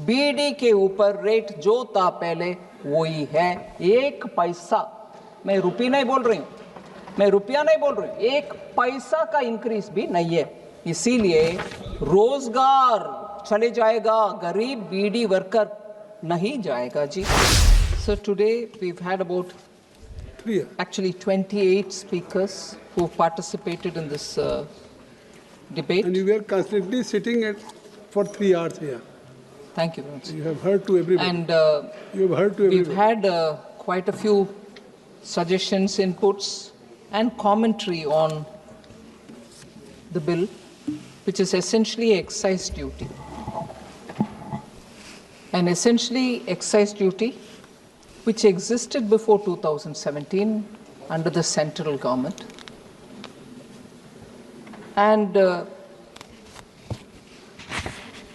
BD के ऊपर rate जो था पहले वही है, 1 पैसा, मैं रुपये नहीं बोल रही हूँ, मैं रुपया नहीं बोल रही हूँ, 1 पैसा का इंक्रीज भी नहीं है। इसीलिए रोजगार चले जाएगा, गरीब बीडी वर्कर नहीं जाएगा जी। So today we've had about actually 28 speakers who participated in this debate. And you were constantly sitting for 3 hours here. Thank you very much. You have heard to everybody. And you have heard to everybody. We've had quite a few suggestions, inputs, and commentary on the bill, which is essentially excise duty. And essentially excise duty, which existed before 2017 under the central government. And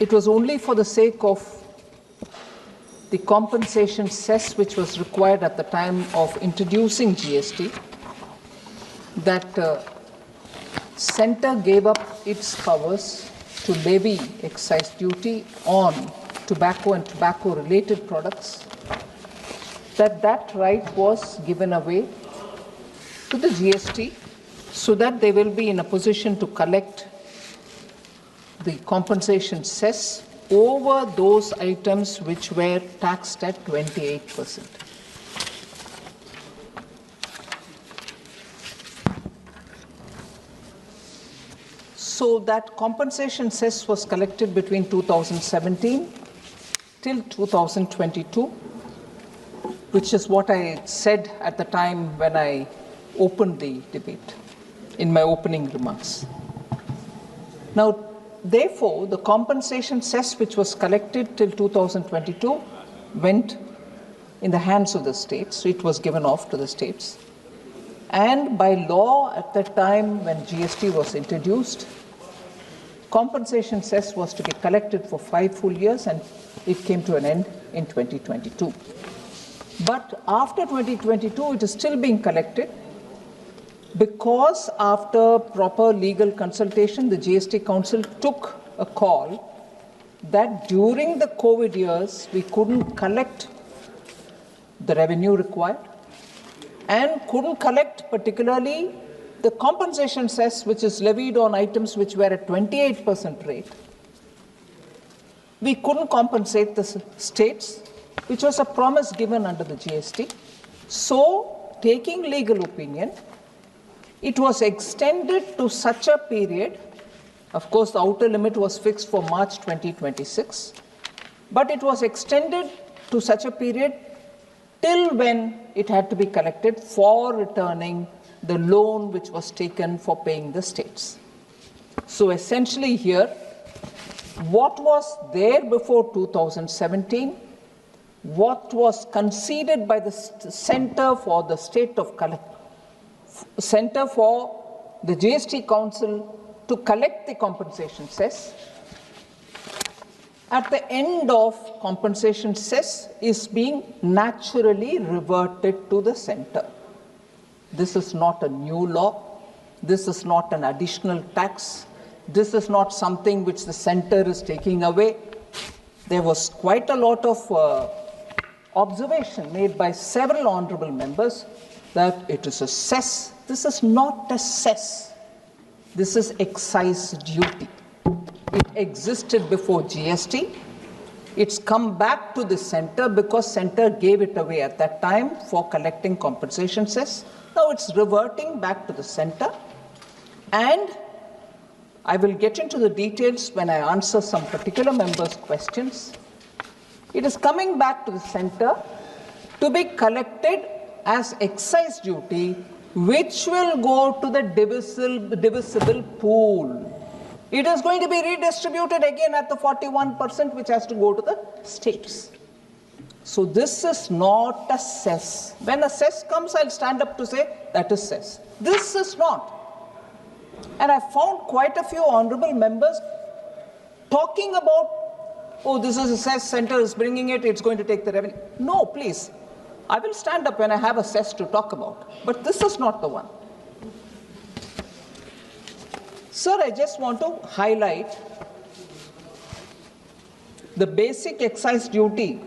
it was only for the sake of the compensation cess which was required at the time of introducing GST that Centre gave up its powers to levy excise duty on tobacco and tobacco-related products, that right was given away to the GST so that they will be in a position to collect the compensation cess over those items which were taxed at 28%. So that compensation cess was collected between 2017 till 2022, which is what I said at the time when I opened the debate in my opening remarks. Now, therefore, the compensation cess which was collected till 2022 went in the hands of the states. It was given off to the states. And by law at that time when GST was introduced, compensation cess was to be collected for 5 full years, and it came to an end in 2022. But after 2022, it is still being collected because after proper legal consultation, the GST Council took a call that during the COVID years, we couldn't collect the revenue required and couldn't collect particularly the compensation cess which is levied on items which were at 28% rate. We couldn't compensate the states, which was a promise given under the GST. So, taking legal opinion, it was extended to such a period. Of course, the outer limit was fixed for March 2026, but it was extended to such a period till when it had to be collected for returning the loan which was taken for paying the states. So essentially here, what was there before 2017, what was conceded by the Centre for the State of Centre for the GST Council to collect the compensation cess, at the end of compensation cess is being naturally reverted to the Centre. This is not a new law. This is not an additional tax. This is not something which the Centre is taking away. There was quite a lot of observation made by several honourable members that it is a cess. This is not a cess. This is excise duty. It existed before GST. It's come back to the Centre because Centre gave it away at that time for collecting compensation cess. Now it's reverting back to the Centre, and I will get into the details when I answer some particular members' questions. It is coming back to the Centre to be collected as excise duty, which will go to the divisible pool. It is going to be redistributed again at the 41%, which has to go to the states. So this is not a cess. When a cess comes, I'll stand up to say that is cess. This is not. And I found quite a few honourable members talking about, oh, this is a cess, Centre is bringing it, it's going to take the revenue. No, please. I will stand up when I have a cess to talk about. But this is not the one. Sir, I just want to highlight the basic excise duty,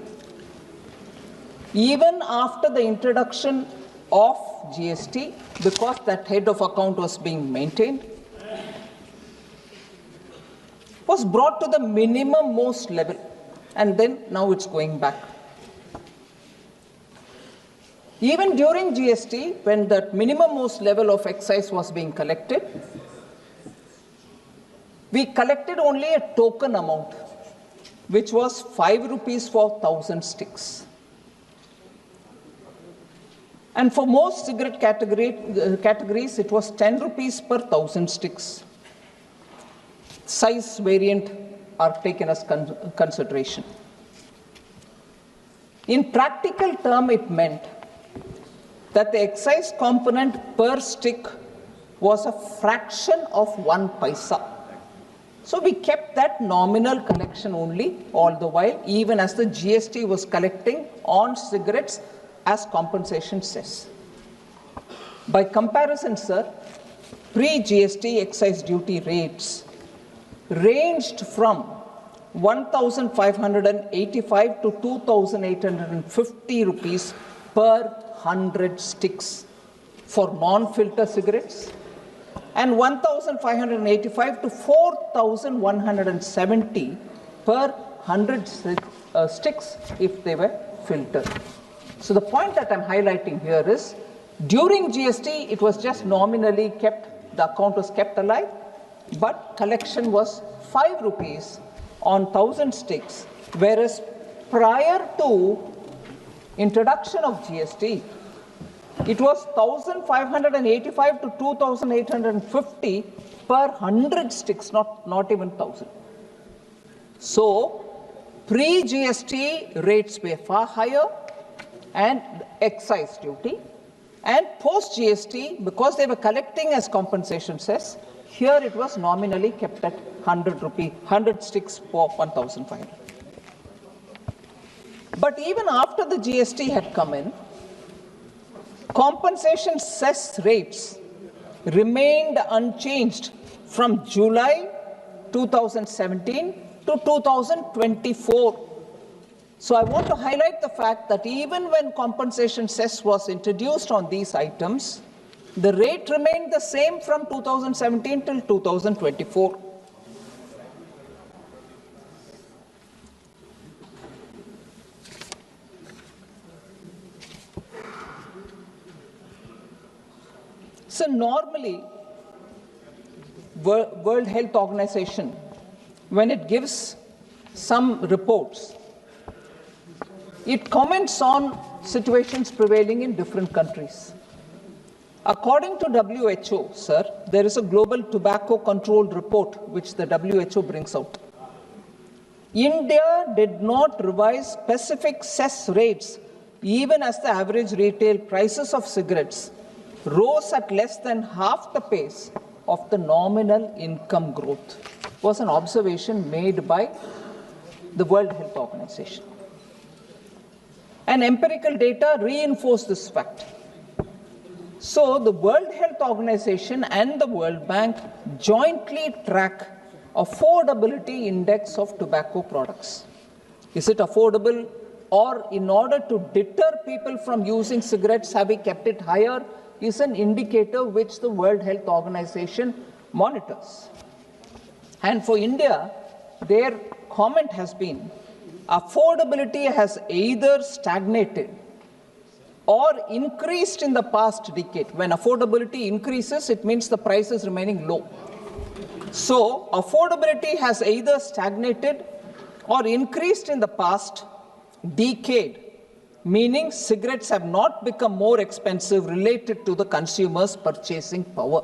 even after the introduction of GST, because that head of account was being maintained, was brought to the minimum most level, and then now it's going back. Even during GST, when that minimum most level of excise was being collected, we collected only a token amount, which was 5 rupees for 1,000 sticks. And for most cigarette categories, it was 10 rupees per 1,000 sticks. Size variant are taken as consideration. In practical term, it meant that the excise component per stick was a fraction of 1 paisa. So we kept that nominal collection only all the while, even as the GST was collecting on cigarettes as compensation cess. By comparison, sir, pre-GST excise duty rates ranged from 1,585 to 2,850 rupees per 100 sticks for non-filter cigarettes, and 1,585 to 4,170 per 100 sticks if they were filtered. So the point that I'm highlighting here is, during GST, it was just nominally kept, the account was kept alive, but collection was 5 rupees on 1,000 sticks, whereas prior to introduction of GST, it was 1,585 to 2,850 per 100 sticks, not even 1,000. So, pre-GST rates were far higher and excise duty, and post-GST, because they were collecting as compensation cess, here it was nominally kept at 100 sticks for 1,500. But even after the GST had come in, compensation cess rates remained unchanged from July 2017 to 2024. So I want to highlight the fact that even when compensation cess was introduced on these items, the rate remained the same from 2017 till 2024. So normally, World Health Organization, when it gives some reports, it comments on situations prevailing in different countries. According to WHO, sir, there is a global tobacco control report which the WHO brings out. India did not revise specific cess rates even as the average retail prices of cigarettes rose at less than half the pace of the nominal income growth. It was an observation made by the World Health Organization. And empirical data reinforce this fact. So the World Health Organization and the World Bank jointly track affordability index of tobacco products. Is it affordable, or in order to deter people from using cigarettes, have we kept it higher, is an indicator which the World Health Organization monitors. And for India, their comment has been, affordability has either stagnated or increased in the past decade. When affordability increases, it means the price is remaining low. So, affordability has either stagnated or increased in the past decade, meaning cigarettes have not become more expensive related to the consumer's purchasing power.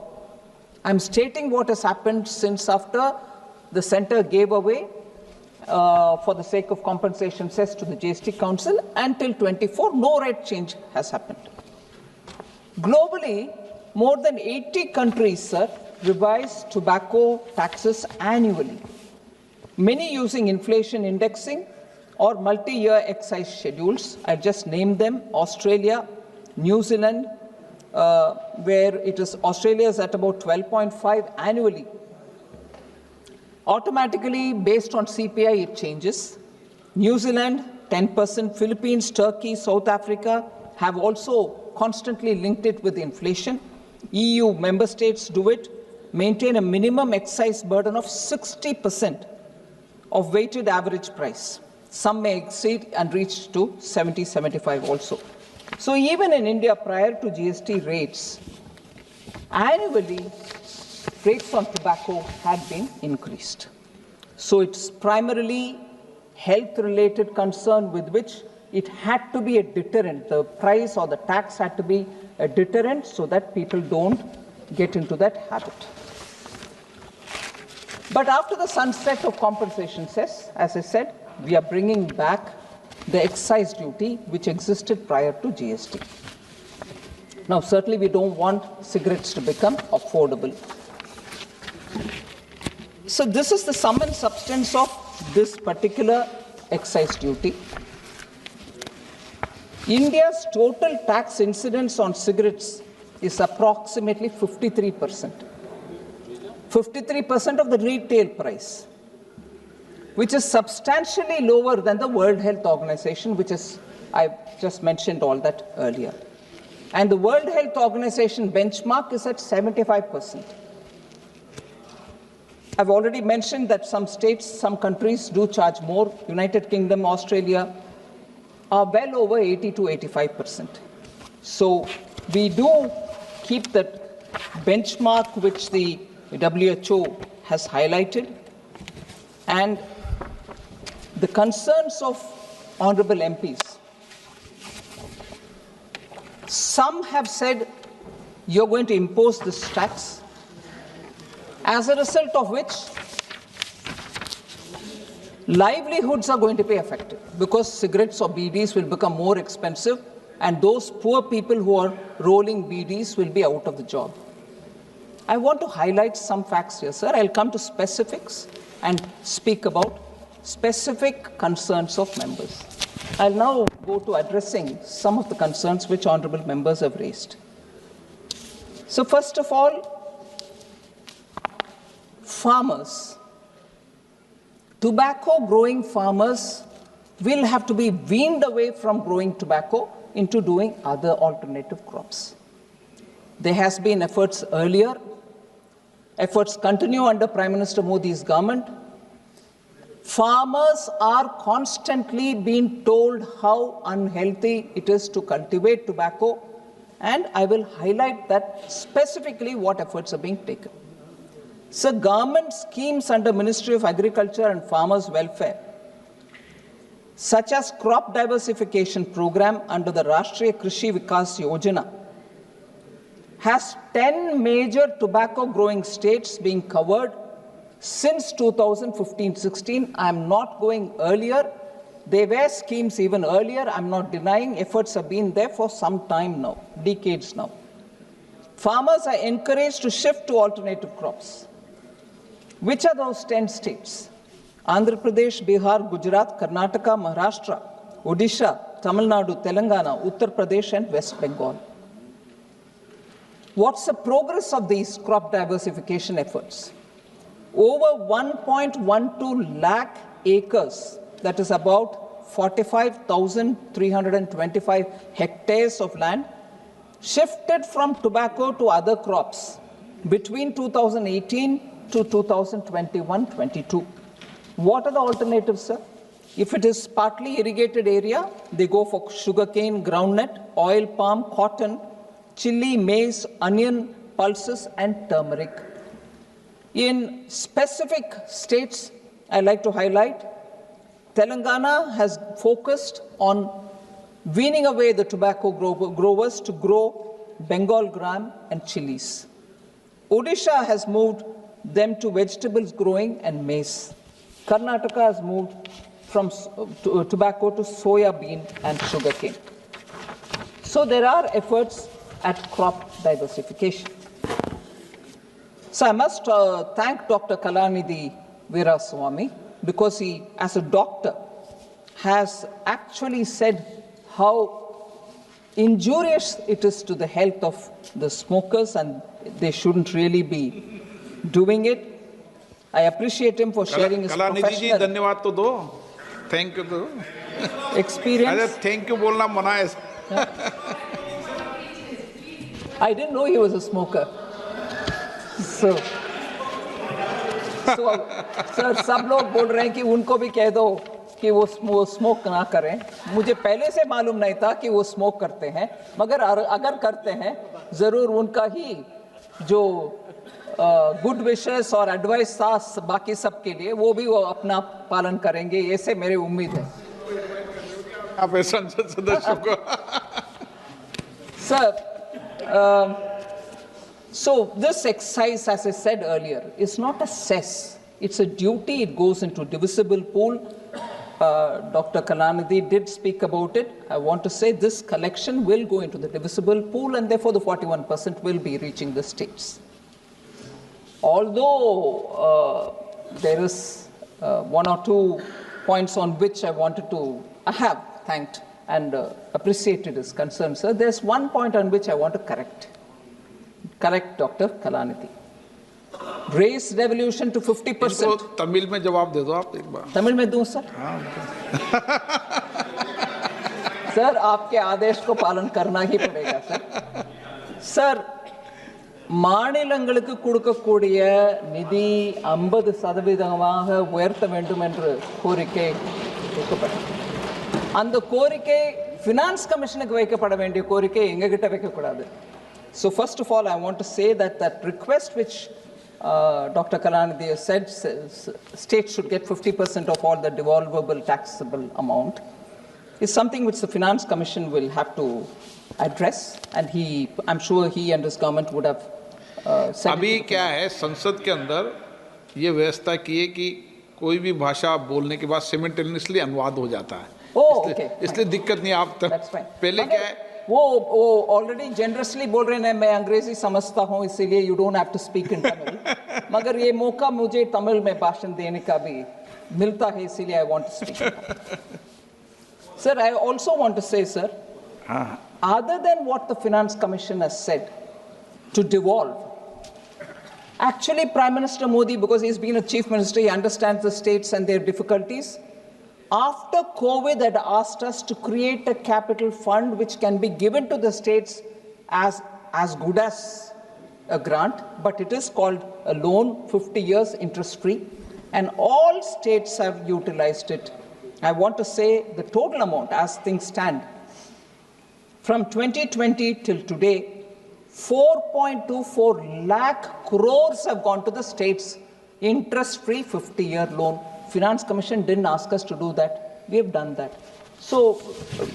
I'm stating what has happened since after the center gave away for the sake of compensation cess to the GST Council until 24, no rate change has happened. Globally, more than 80 countries, sir, revise tobacco taxes annually, many using inflation indexing or multi-year excise schedules. I just named them: Australia, New Zealand, where it is Australia is at about 12.5 annually. Automatically, based on CPI, it changes. New Zealand, 10%, Philippines, Turkey, South Africa have also constantly linked it with inflation. EU member states do it, maintain a minimum excise burden of 60% of weighted average price. Some may exceed and reach to 70, 75 also. So even in India, prior to GST rates, annually, rates on tobacco had been increased. So it's primarily health-related concern with which it had to be a deterrent. The price or the tax had to be a deterrent so that people don't get into that habit. But after the sunset of compensation cess, as I said, we are bringing back the excise duty which existed prior to GST. Now, certainly we don't want cigarettes to become affordable. So this is the sum and substance of this particular excise duty. India's total tax incidence on cigarettes is approximately 53%. 53% of the retail price, which is substantially lower than the World Health Organization, which is, I've just mentioned all that earlier. And the World Health Organization benchmark is at 75%. I've already mentioned that some states, some countries do charge more. United Kingdom, Australia are well over 80 to 85%. So we do keep that benchmark which the WHO has highlighted. And the concerns of honorable MPs, some have said you're going to impose this tax, as a result of which livelihoods are going to be affected because cigarettes or BDs will become more expensive and those poor people who are rolling BDs will be out of the job. I want to highlight some facts here, sir. I'll come to specifics and speak about specific concerns of members. I'll now go to addressing some of the concerns which honorable members have raised. So first of all, farmers. Tobacco growing farmers will have to be weaned away from growing tobacco into doing other alternative crops. There has been efforts earlier. Efforts continue under Prime Minister Modi's government. Farmers are constantly being told how unhealthy it is to cultivate tobacco, and I will highlight that specifically what efforts are being taken. So government schemes under Ministry of Agriculture and Farmers Welfare, such as crop diversification program under the Rashtriya Krishi Vikas Yojana, has 10 major tobacco growing states being covered since 2015-16. I am not going earlier. There were schemes even earlier. I'm not denying efforts have been there for some time now, decades now. Farmers are encouraged to shift to alternative crops. Which are those 10 states? Andhra Pradesh, Bihar, Gujarat, Karnataka, Maharashtra, Odisha, Tamil Nadu, Telangana, Uttar Pradesh and West Bengal. What's the progress of these crop diversification efforts? Over 1.12 lakh acres, that is about 45,325 hectares of land, shifted from tobacco to other crops between 2018 to 2021-22. What are the alternatives, sir? If it is partly irrigated area, they go for sugarcane, groundnut, oil palm, cotton, chili, maize, onion, pulses, and turmeric. In specific states, I like to highlight, Telangana has focused on weaning away the tobacco growers to grow Bengal gram and chilies. Odisha has moved them to vegetables growing and maize. Karnataka has moved from tobacco to soya bean and sugarcane. So there are efforts at crop diversification. So I must thank Dr. Kalanidhi Veeraswamy because he, as a doctor, has actually said how injurious it is to the health of the smokers and they shouldn't really be doing it. I appreciate him for sharing his professional. धन्यवाद तो दो. Thank you तो अरे experience. Thank you बोलना मना है. I didn't know he was a smoker. So, sir सब लोग बोल रहे हैं कि उनको भी कह दो कि वो स्मोक ना करें. मुझे पहले से मालूम नहीं था कि वो स्मोक करते हैं, मगर अगर करते हैं ज़रूर उनका ही जो गुड विशेस और एडवाइस था बाकी सब के लिए वो भी वो अपना पालन करेंगे, ऐसे मेरी उम्मीद है. आप संसद सदस्य को Sir, so this exercise, as I said earlier, is not a cess. It's a duty. It goes into divisible pool. Dr. Kalanidhi did speak about it. I want to say this collection will go into the divisible pool, and therefore the 41% will be reaching the states. Although there is one or two points on which I have thanked and appreciated his concern, sir. There's one point on which I want to correct Dr. Kalanidhi. Raise devolution to 50%. इसको तमिल में जवाब दे दो आप एक बार. तमिल में दूं sir? Sir आपके आदेश को पालन करना ही पड़ेगा सर. सर மாநிலங்களுக்கு கொடுக்கக்கூடிய நிதி 50% உயர்த்த வேண்டும் என்று கோரிக்கை வைக்கப்பட்டது. அந்த கோரிக்கை ஃபினான்ஸ் கமிஷனுக்கு வைக்கப்பட வேண்டிய கோரிக்கை எங்ககிட்ட வைக்கக்கூடாது. So first of all, I want to say that request which Dr. Kalanidhi said states should get 50% of all the devolvable taxable amount is something which the Finance Commission will have to address, and I'm sure he and his government would have said. अभी क्या है, संसद के अंदर ये व्यवस्था की है कि कोई भी भाषा बोलने के बाद सिमिल्टेनियसली अनुवाद हो जाता है. इसलिए दिक्कत नहीं. आप पहले क्या है, वो ऑलरेडी जेनरसली बोल रहे हैं मैं अंग्रेजी समझता हूँ इसीलिए you don't have to speak in Tamil. मगर ये मौका मुझे तमिल में भाषण देने का भी मिलता है, इसीलिए I want to speak. Sir, I also want to say sir, other than what the Finance Commission has said to devolve, actually Prime Minister Modi, because he's been a chief minister, he understands the states and their difficulties. After COVID, had asked us to create a capital fund which can be given to the states as good as a grant, but it is called a loan, 50 years interest-free, and all states have utilized it. I want to say the total amount as things stand, from 2020 till today, 4.24 lakh crores have gone to the states, interest-free 50-year loan. Finance Commission didn't ask us to do that. We have done that. So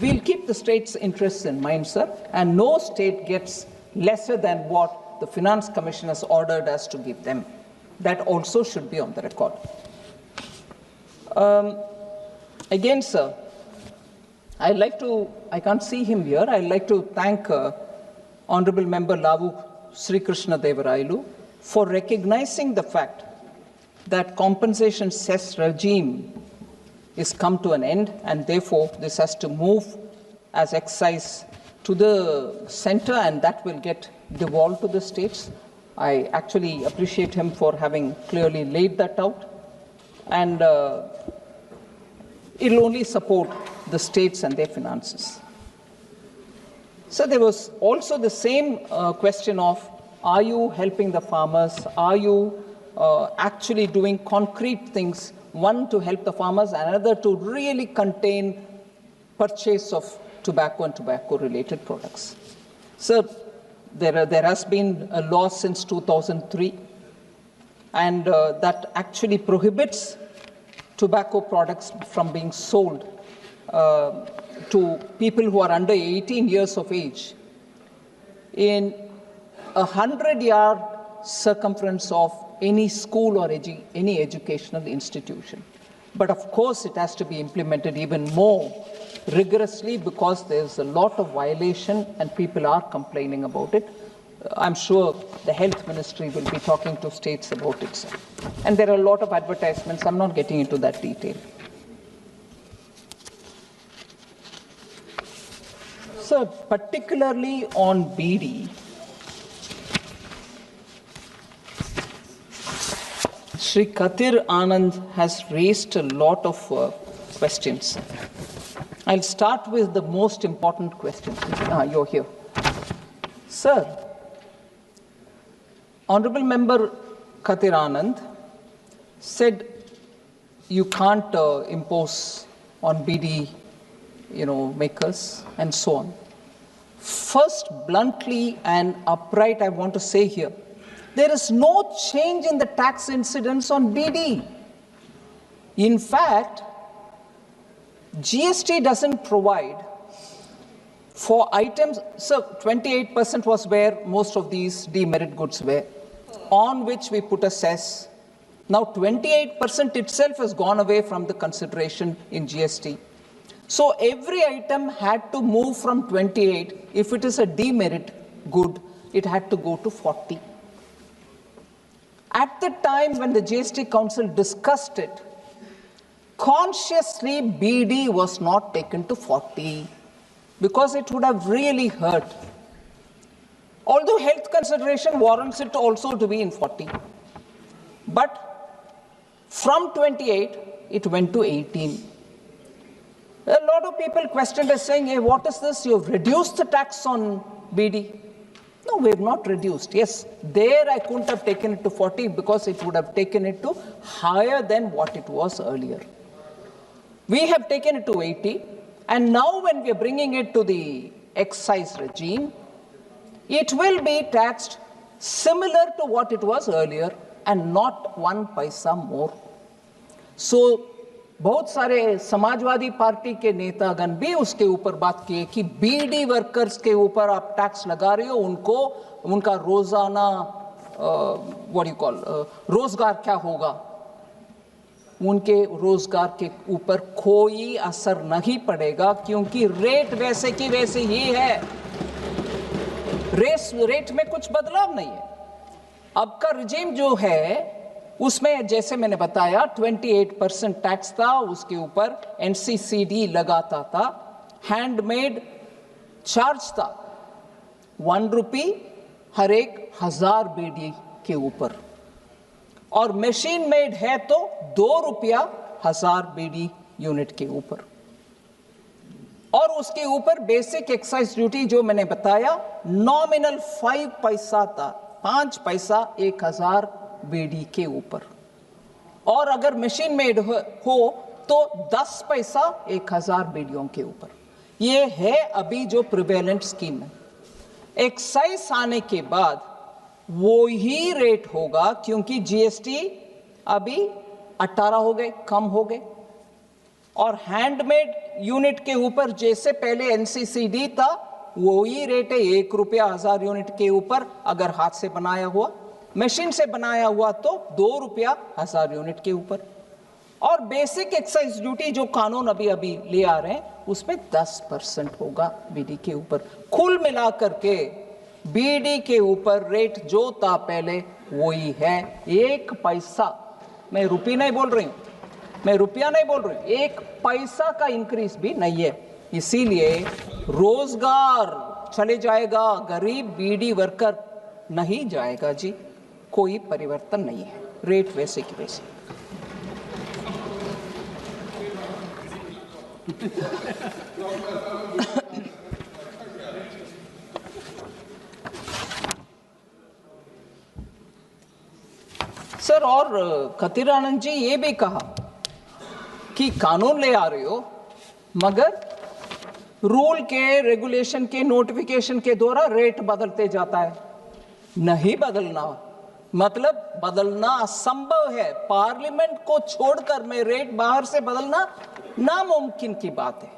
we'll keep the state's interests in mind, sir, and no state gets lesser than what the Finance Commission has ordered us to give them. That also should be on the record. Again, sir, I can't see him here. I'd like to thank Honorable Member Lavu Sri Krishna Devarailu for recognizing the fact that compensation cess regime is come to an end, and therefore this has to move as excise to the center, and that will get devolved to the states. I actually appreciate him for having clearly laid that out, and it'll only support the states and their finances. So there was also the same question of, are you helping the farmers? Are you actually doing concrete things, one to help the farmers, another to really contain purchase of tobacco and tobacco-related products? So there has been a law since 2003, and that actually prohibits tobacco products from being sold to people who are under 18 years of age in 100-yard circumference of any school or any educational institution. But of course, it has to be implemented even more rigorously because there's a lot of violation and people are complaining about it. I'm sure the health ministry will be talking to states about it, sir. And there are a lot of advertisements. I'm not getting into that detail. So particularly on BD, Sri Kathir Anand has raised a lot of questions. I'll start with the most important question. You're here. Sir, Honorable Member Khatir Anand said you can't impose on BD, makers and so on. First, bluntly and upright, I want to say here, there is no change in the tax incidence on BD. In fact, GST doesn't provide for items, so 28% was where most of these demerit goods were, on which we put a cess. Now 28% itself has gone away from the consideration in GST. So every item had to move from 28. If it is a demerit good, it had to go to 40. At the time when the GST Council discussed it, consciously BD was not taken to 40 because it would have really hurt. Although health consideration warrants it also to be in 40. But from 28, it went to 18. A lot of people questioned us saying, hey, what is this? You've reduced the tax on BD. No, we have not reduced. Yes, there I couldn't have taken it to 40 because it would have taken it to higher than what it was earlier. We have taken it to 80, and now when we are bringing it to the excise regime, it will be taxed similar to what it was earlier and not 1 paisa more. So, बहुत सारे Samajwadi party के नेतागण भी उसके ऊपर बात किए कि बीडी वर्कर्स के ऊपर आप टैक्स लगा रहे हो, उनको उनका रोजाना रोजगार क्या होगा, उनके रोजगार के ऊपर कोई असर नहीं पड़ेगा क्योंकि रेट वैसे की वैसे ही है, रेट में कुछ बदलाव नहीं है। अब का रिजीम जो है उसमें जैसे मैंने बताया 28% टैक्स था, उसके ऊपर एनसीसीडी लगाता था, हैंडमेड चार्ज था 1 रुपी हर एक 1000 बीडी के ऊपर, और मशीन मेड है तो 2 रुपया 1000 बीडी यूनिट के ऊपर, और उसके ऊपर बेसिक एक्साइज ड्यूटी जो मैंने बताया नॉमिनल 5 पैसा था, 5 पैसा 1000 बीडी के ऊपर, और अगर मशीन मेड हो तो 10 पैसा 1000 बीडियों के ऊपर। ये है अभी जो प्रिवेलेंट स्कीम है। एक्साइज आने के बाद वो ही रेट होगा क्योंकि जीएसटी अभी 18 हो गए, कम हो गए, और हैंडमेड यूनिट के ऊपर जैसे पहले एनसीसीडी था वो ही रेट है 1 रुपया 1000 यूनिट के ऊपर, अगर हाथ से बनाया हुआ, मशीन से बनाया हुआ तो 2 रुपया 1000 यूनिट के ऊपर, और बेसिक एक्साइज ड्यूटी जो कानून अभी ले आ रहे हैं उसमें 10% होगा बीडी के ऊपर। कुल मिलाकर के बीडी के ऊपर रेट जो था पहले वही है, 1 पैसा, मैं रुपया नहीं बोल रही हूं, 1 पैसा का इंक्रीज भी नहीं है। इसीलिए रोजगार चले जाएगा, गरीब बीडी वर्कर नहीं जाएगा जी, कोई परिवर्तन नहीं है, रेट वैसे की वैसे। सर, और खतीर आनंद जी ये भी कहा कि कानून ले आ रहे हो मगर रूल के, रेगुलेशन के, नोटिफिकेशन के द्वारा रेट बदलते जाता है। नहीं बदलना, मतलब बदलना असंभव है, पार्लियामेंट को छोड़कर में रेट बाहर से बदलना नामुमकिन की बात है।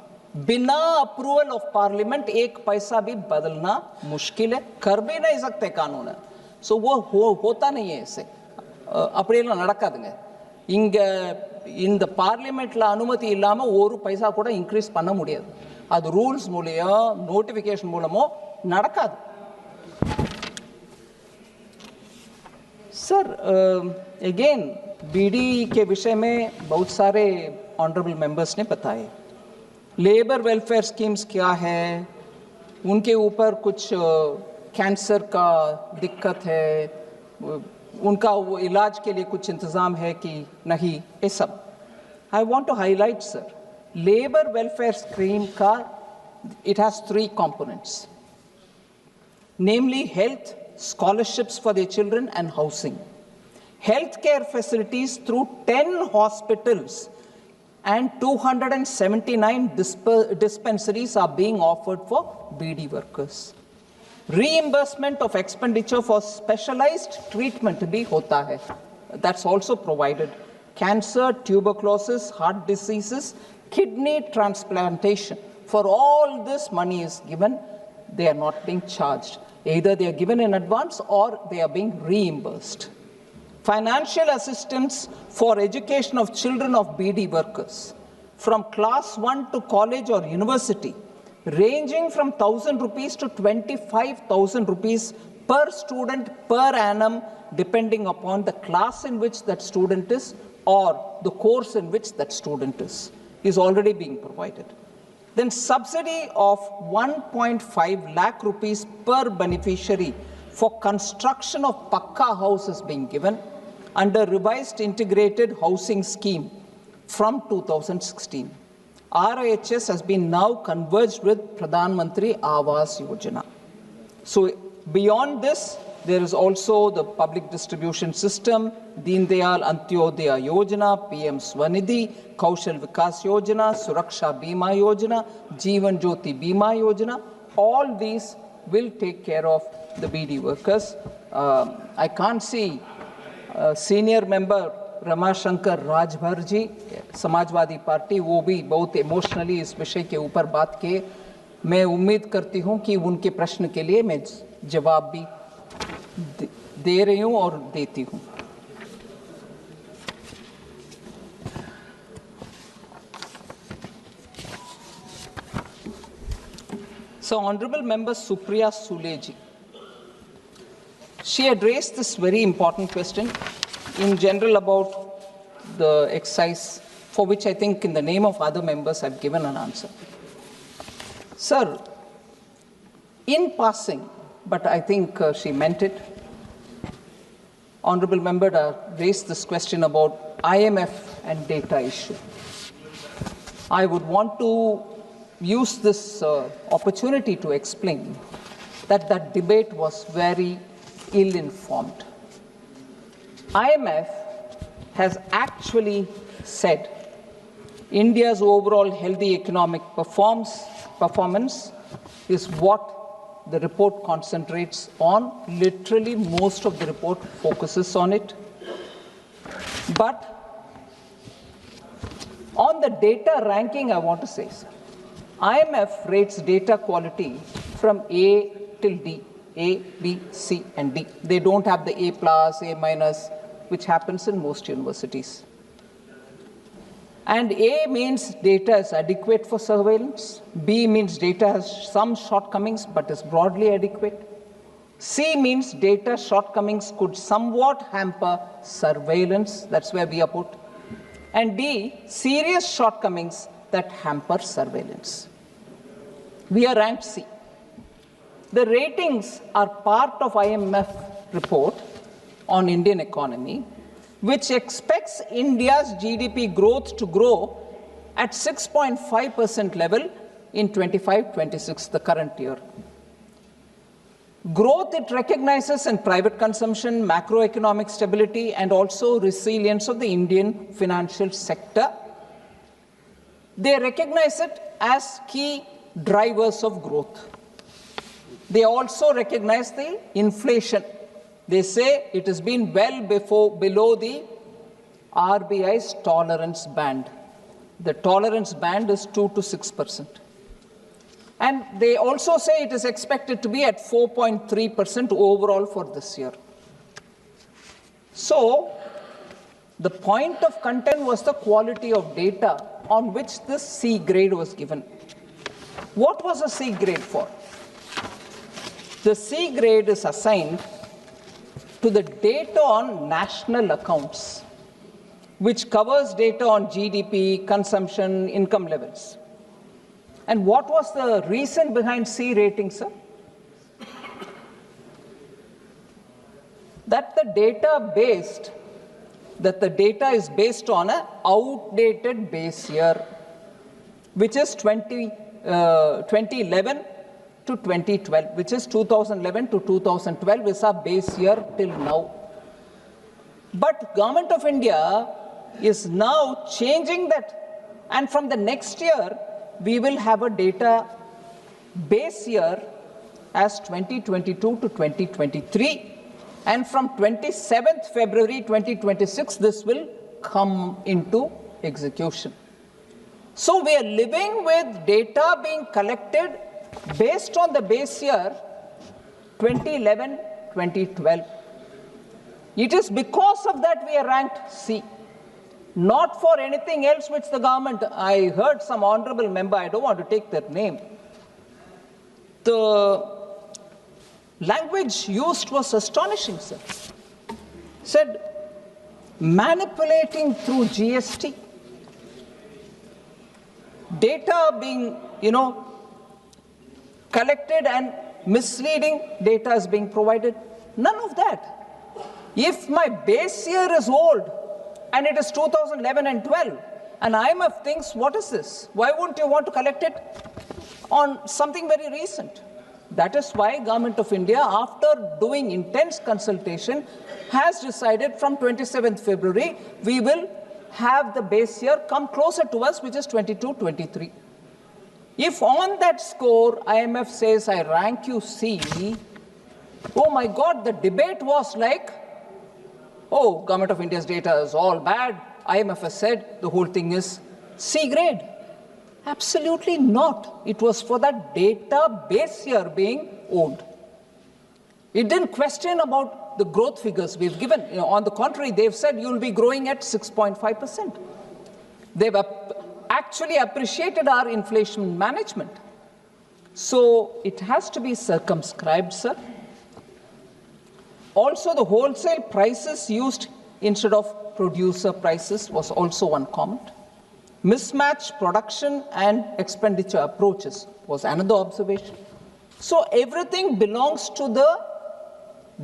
बिना अप्रूवल ऑफ पार्लियामेंट 1 पैसा भी बदलना मुश्किल है, कर भी नहीं सकते कानून है। सो वो होता नहीं है ऐसे, அப்படியெல்லாம் நடக்காதுங்க। இங்க இந்த பார்லிமெண்ட்ல அனுமதி இல்லாம 1 பைசா கூட இன்க்ரீஸ் பண்ண முடியாது, அது ரூல்ஸ் மூலம், நோட்டிஃபிகேஷன் மூலமோ நடக்காது। सर, अगेन बीडी के विषय में बहुत सारे ऑनरेबल मेंबर्स ने बताए, लेबर वेलफेयर स्कीम्स क्या है, उनके ऊपर कुछ कैंसर का दिक्कत है, उनका वो इलाज के लिए कुछ इंतज़ाम है कि नहीं, ये सब। I want to highlight sir labor welfare scheme it has 3 components, namely health, scholarships for their children, and housing. Healthcare facilities through 10 hospitals and 279 dispensaries are being offered for BD workers. Reimbursement of expenditure for specialized treatment bhi hota hai. That's also provided. Cancer, tuberculosis, heart diseases, kidney transplantation. For all this money is given, they are not being charged. Either they are given in advance or they are being reimbursed. Financial assistance for education of children of BD workers from class 1 to college or university, ranging from 1,000 rupees to 25,000 rupees per student per annum, depending upon the class in which that student is or the course in which that student is already being provided. Then subsidy of 1.5 lakh rupees per beneficiary for construction of Pakka house is being given under revised integrated housing scheme from 2016. RIHS has been now converged with Pradhan Mantri Awas Yojana. So beyond this, there is also the public distribution system, Deen Dayal Antyodaya Yojana, PM Swanidhi, Kaushal Vikas Yojana, Suraksha Bima Yojana, Jeevan Jyoti Bima Yojana. All these will take care of the BD workers. I can't see senior member Ramashankar Rajbhar ji Samajwadi Party, वो भी बहुत emotionally इस विषय के ऊपर बात किए. मैं उम्मीद करती हूं कि उनके प्रश्न के लिए मैं जवाब भी दे रही हूं और देती हूं. So Honorable Member Supriya Sule ji, she had raised this very important question in general about the excise, for which I think in the name of other members I've given an answer. Sir, in passing, but I think she meant it, Honorable Member raised this question about IMF and data issue. I would want to use this opportunity to explain that that debate was very ill-informed. IMF has actually said India's overall healthy economic performance is what the report concentrates on. Literally, most of the report focuses on it. But on the data ranking, I want to say, sir, IMF rates data quality from A till D, A, B, C, and D. They don't have the A plus, A minus, which happens in most universities. And A means data is adequate for surveillance. B means data has some shortcomings but is broadly adequate. C means data shortcomings could somewhat hamper surveillance. That's where we are put. And D, serious shortcomings that hamper surveillance. We are ranked C. The ratings are part of IMF report on Indian economy, which expects India's GDP growth to grow at 6.5% level in 25-26, the current year. Growth it recognizes in private consumption, macroeconomic stability, and also resilience of the Indian financial sector. They recognize it as key drivers of growth. They also recognize the inflation. They say it has been well below the RBI's tolerance band. The tolerance band is 2 to 6%. And they also say it is expected to be at 4.3% overall for this year. So, the point of content was the quality of data on which this C grade was given. What was a C grade for? The C grade is assigned to the data on national accounts, which covers data on GDP, consumption, income levels. And what was the reason behind C rating, sir? That the data is based on an outdated base year. which is 2011 to 2012, which is 2011 to 2012 is our base year till now. But Government of India is now changing that, and from the next year, we will have a data base year as 2022 to 2023, and from 27th February 2026, this will come into execution. So we are living with data being collected based on the base year 2011-2012. It is because of that we are ranked C, not for anything else which the government, I heard some honorable member, I don't want to take their name, the language used was astonishing, sir. Said, manipulating through GST, data being, collected and misleading data is being provided. None of that. If my base year is old and it is 2011 and 12, and IMF thinks, what is this? Why wouldn't you want to collect it on something very recent? That is why Government of India, after doing intense consultation, has decided from 27th February, we will have the base year come closer to us, which is 22-23. If on that score, IMF says, I rank you C, oh my God, the debate was like, oh, Government of India's data is all bad. IMF has said the whole thing is C grade. Absolutely not. It was for that data base year being owned. It didn't question about the growth figures we've given. On the contrary, they've said you'll be growing at 6.5%. They've actually appreciated our inflation management. So it has to be circumscribed, sir. Also, the wholesale prices used instead of producer prices was also one comment. Mismatch production and expenditure approaches was another observation. So everything belongs to the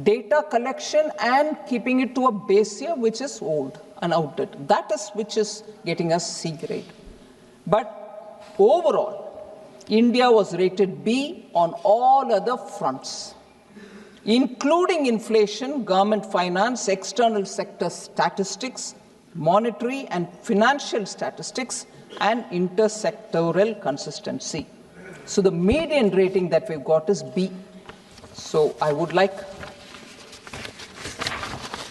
data collection and keeping it to a base year which is old and outdated. That is which is getting us C grade. But overall, India was rated B on all other fronts, including inflation, government finance, external sector statistics, monetary and financial statistics, and intersectoral consistency. So the median rating that we've got is B. So I would like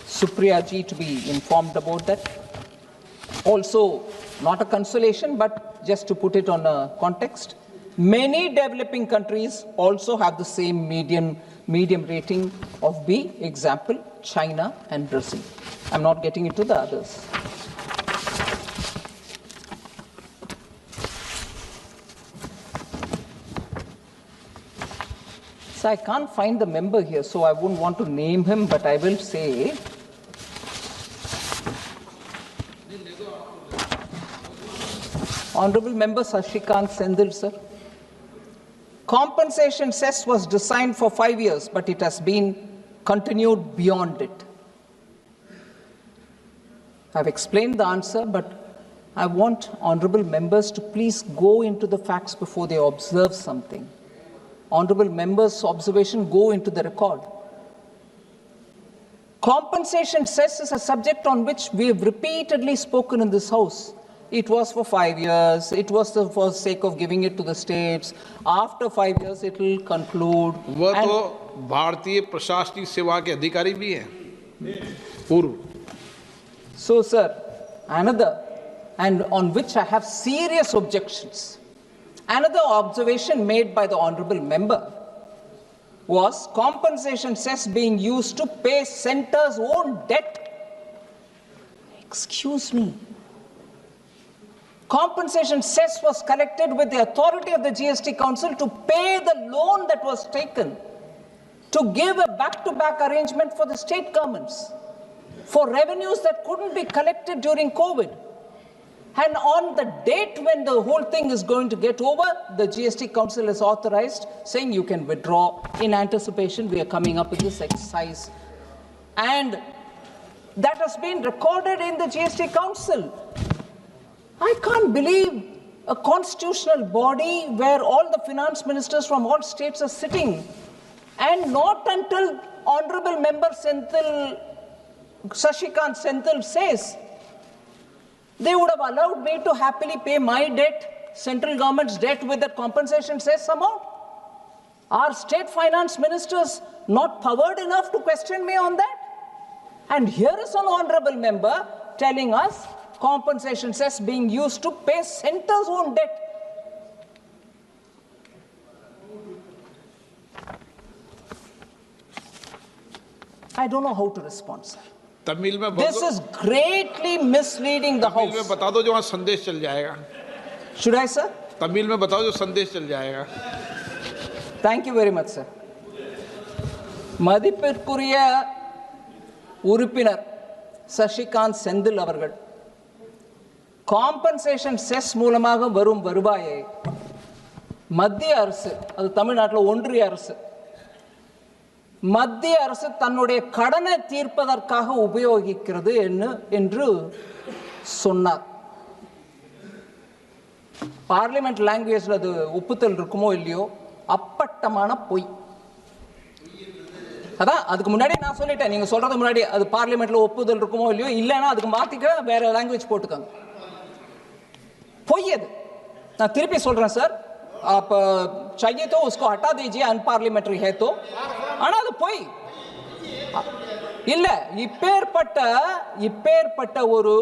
Supriya ji to be informed about that. Also, not a consolation, but just to put it on a context, many developing countries also have the same medium rating of B, example, China and Brazil. I'm not getting into the others. So I can't find the member here, so I wouldn't want to name him, but I will say, Honorable Member Sashikant Sendil, sir. Compensation cess was designed for 5 years, but it has been continued beyond it. I've explained the answer, but I want honorable members to please go into the facts before they observe something. Honorable members' observation go into the record. Compensation cess is a subject on which we have repeatedly spoken in this House. It was for 5 years. It was for the sake of giving it to the states. After 5 years, it will conclude. वो तो भारतीय प्रशासनिक सेवा के अधिकारी भी हैं पूर्व. So, sir, another, and on which I have serious objections. Another observation made by the honorable member was compensation cess being used to pay centre's own debt. Excuse me. Compensation cess was collected with the authority of the GST Council to pay the loan that was taken, to give a back-to-back arrangement for the state governments, for revenues that couldn't be collected during COVID. And on the date when the whole thing is going to get over, the GST Council is authorized, saying you can withdraw. In anticipation, we are coming up with this exercise. And that has been recorded in the GST Council. I can't believe a constitutional body where all the finance ministers from all states are sitting, and not until Honorable Member Shashikant Senthil says, they would have allowed me to happily pay my debt, central government's debt, with the compensation cess amount. Are state finance ministers not powered enough to question me on that? And here is an honorable member telling us compensation cess being used to pay centre's own debt. I don't know how to respond, sir. Tamil में This is greatly misleading the House. Tamil में बता दो जो वहाँ संदेश चल जाएगा. Should I, sir? Tamil में बताओ जो संदेश चल जाएगा. Thank you very much, sir. மதிப்பிற்குரிய உறுப்பினர் சசிகாந்த் செந்தில் அவர்கள் காம்பன்சேஷன் செஸ் மூலமாக வரும் வருவாயை மத்திய அரசு, அது தமிழ்நாட்டில் ஒன்றிய அரசு, மத்திய அரசு தன்னுடைய கடனை தீர்ப்பதற்காக உபயோகிக்கிறது என்று சொன்னார். பார்லிமெண்ட் லாங்குவேஜில் அது ஒப்புதல் இருக்குமோ இல்லையோ, அப்பட்டமான பொய். அதான் அதுக்கு முன்னாடி நான் சொல்லிட்டேன், நீங்க சொல்றது முன்னாடி அது பார்லிமெண்ட்ல ஒப்புதல் இருக்குமோ இல்லையோ, இல்லைன்னா அதுக்கு மாத்திக்க வேற லாங்குவேஜ் போட்டுக்காங்க. பொய் அது. நான் திருப்பி சொல்றேன் சார், आप चाहिए तो उसको हटा दीजिए, अनपार्लियामेंट्री है तो. ஆனா அது பொய் இல்ல. இப்பேற்பட்ட ஒரு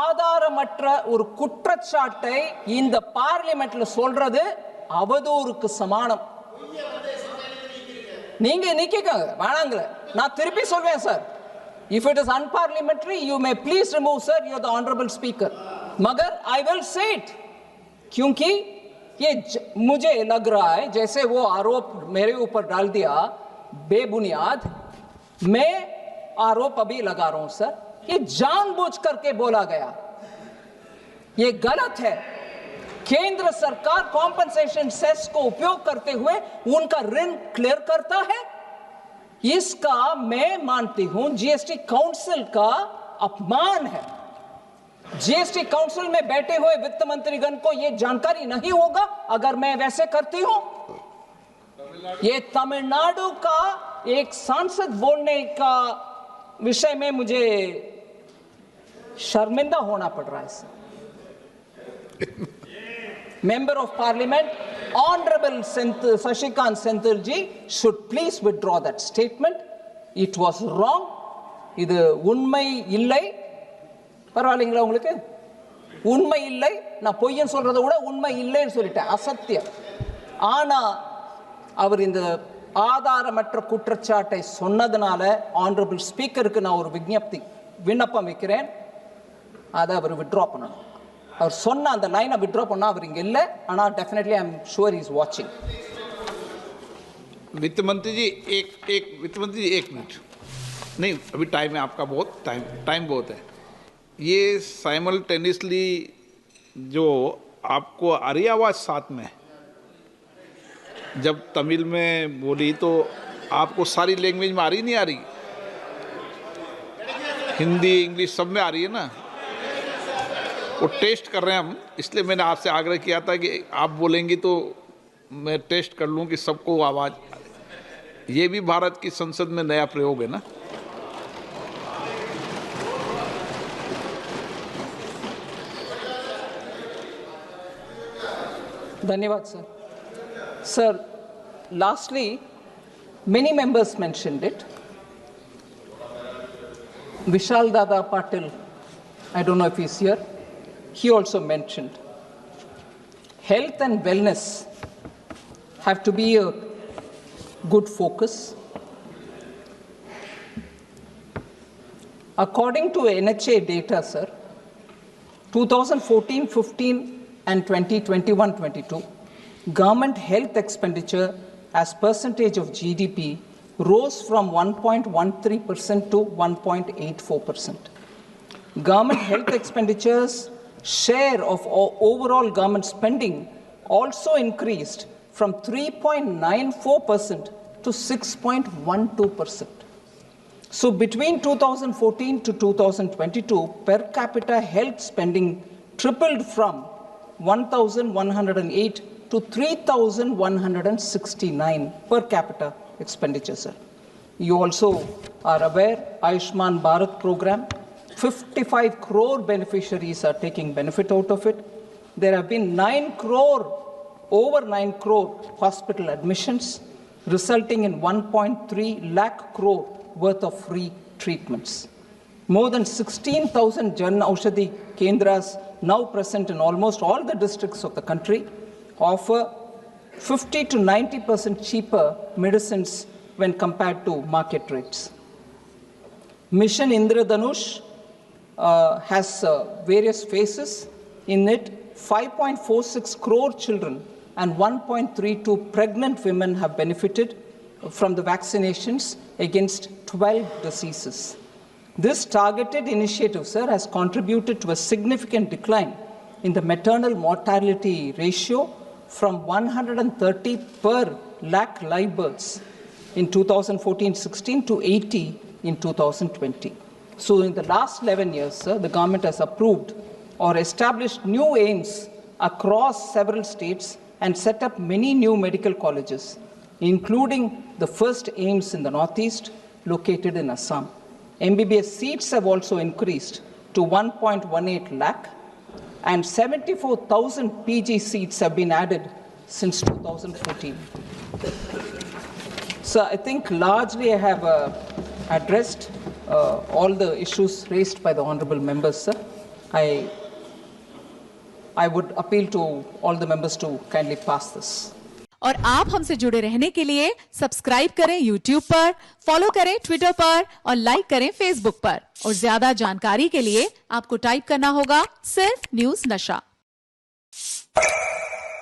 ஆதாரமற்ற ஒரு குற்றச்சாட்டை இந்த பார்லிமெண்ட்ல சொல்றது அவதூறுக்கு சமானம். நீங்க நிக்கங்க வேணாங்கள, நான் திருப்பி சொல்வேன் sir. If it is unparliamentary, you may please remove, sir. You are the honorable speaker. मगर I will say it, क्योंकि ये मुझे लग रहा है जैसे वो आरोप मेरे ऊपर डाल दिया बेबुनियाद, मैं आरोप अभी लगा रहा हूं सर, ये जानबूझ करके बोला गया, ये गलत है. केंद्र सरकार कॉम्पनसेशन सेस को उपयोग करते हुए उनका ऋण क्लियर करता है. इसका मैं मानती हूं जीएसटी काउंसिल का अपमान है. जीएसटी काउंसिल में बैठे हुए वित्त मंत्रीगण को यह जानकारी नहीं होगा अगर मैं वैसे करती हूं. ये तमिलनाडु का एक सांसद बोलने का विषय में मुझे शर्मिंदा होना पड़ रहा है. Member of Parliament, Honorable Shashikant Senthil ji should please withdraw that statement. It was wrong. இது உண்மை இல்லை. பரவாயில்லைங்களா உங்களுக்கு? உண்மை இல்லை. நான் பொய்யன்னு சொல்றதை விட உண்மை இல்லைன்னு சொல்லிட்டேன், அசத்தியம். ஆனா அவர் இந்த ஆதாரமற்ற குற்றச்சாட்டை சொன்னதுனால ஆனரபிள் ஸ்பீக்கருக்கு நான் ஒரு விண்ணப்பம் வைக்கிறேன், அதை அவர் வித்ட்ரா பண்ணணும். அவர் சொன்ன அந்த லைனை வித்ட்ரா பண்ணா அவர் இங்க இல்ல, ஆனா definitely I am sure he is watching. वित्त मंत्री जी एक मिनट नहीं, अभी टाइम है आपका, बहुत टाइम बहुत है. ये साइमल्टेनियसली जो आपको आ रही आवाज़ साथ में, जब तमिल में बोली तो आपको सारी लैंग्वेज में आ रही नहीं आ रही? हिंदी इंग्लिश सब में आ रही है ना? वो टेस्ट कर रहे हैं हम, इसलिए मैंने आपसे आग्रह किया था कि आप बोलेंगी तो मैं टेस्ट कर लूँ कि सबको आवाज़. ये भी भारत की संसद में नया प्रयोग है ना. धन्यवाद sir. Sir, lastly, many members mentioned it. Vishal Dada Patil, I don't know if he's here, he also mentioned health and wellness have to be a good focus. According to NHA data, sir, 2014-15 and 2021-22, government health expenditure as percentage of GDP rose from 1.13% to 1.84%. Government health expenditures share of overall government spending also increased from 3.94% to 6.12%. So between 2014 to 2022, per capita health spending tripled from 1,108 to 3,169 per capita expenditure, sir. You also are aware, Ayushman Bharat program, 55 crore beneficiaries are taking benefit out of it. There have been over 9 crore hospital admissions, resulting in 1.3 lakh crore worth of free treatments. More than 16,000 Jan Aushadhi Kendras, now present in almost all the districts of the country, offer 50 to 90% cheaper medicines when compared to market rates. Mission Indradhanush has various phases. In it, 5.46 crore children and 1.32 pregnant women have benefited from the vaccinations against 12 diseases. This targeted initiative, sir, has contributed to a significant decline in the maternal mortality ratio from 130 per lakh live births in 2014-16 to 80 in 2020. So in the last 11 years, sir, the government has approved or established new aims across several states and set up many new medical colleges, including the first aims in the Northeast, located in Assam. MBBS seats have also increased to 1.18 lakh, and 74,000 PG seats have been added since 2014. So I think largely I have addressed all the issues raised by the honorable members, sir. I would appeal to all the members to kindly pass this. और आप हमसे जुड़े रहने के लिए subscribe करें YouTube पर, follow करें Twitter पर और लाइक करें Facebook पर। और ज्यादा जानकारी के लिए आपको टाइप करना होगा सिर्फ न्यूज़ नशा।